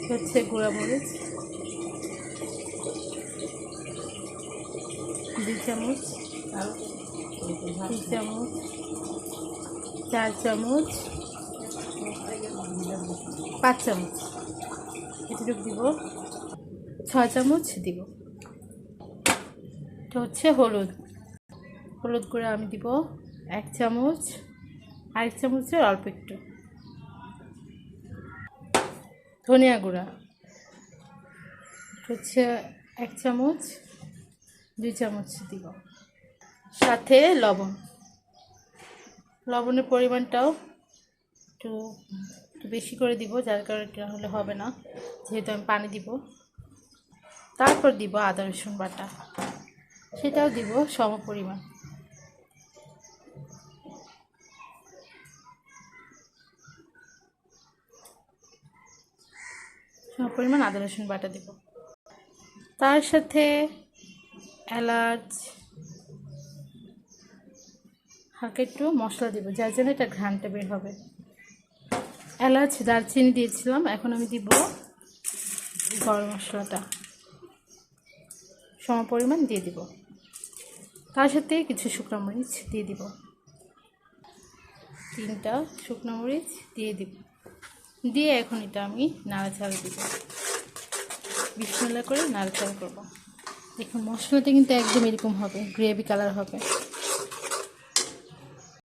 হচ্ছে গুঁড়া মরিচ 2 চামচ, 3 চামচ, 4 চামচ, 5 চামচ এটুকু দিব, 6 চামচ দিব। এটা হচ্ছে হলুদ গুঁড়া আমি দিব 1 চামচ, আরেক চামচের অল্প একটু। ধনিয়া গুঁড়া হচ্ছে 1 চামচ, 2 চামচ দিব। সাথে লবণের পরিমাণটাও একটু বেশি করে দিব, যার কারণে হলে হবে না, যেহেতু আমি পানি দিব। তারপর দিব আদা রসুন বাটা, সেটাও দিব সম পরিমাণ। সম পরিমাণ আদা রসুন বাটা দিব। তার সাথে এলাচ, হালকা একটু মশলা দিব, যার জন্য এটা ঘ্রাণটা বের হবে। এলাচ, দারচিনি দিয়েছিলাম, এখন আমি দিব গরম মশলাটা সম পরিমাণ দিয়ে দিব। তার সাথে কিছু শুকনো মরিচ দিয়ে দিব, 3টা শুকনো মরিচ দিয়ে দিব। দিয়ে এখন এটা আমি নাড়াচাড়া দিব, বিসমিল্লাহ করে নাড়াচাড়া করব। দেখুন মশলাটা কিন্তু একদম এরকম হবে, গ্রেভি কালার হবে।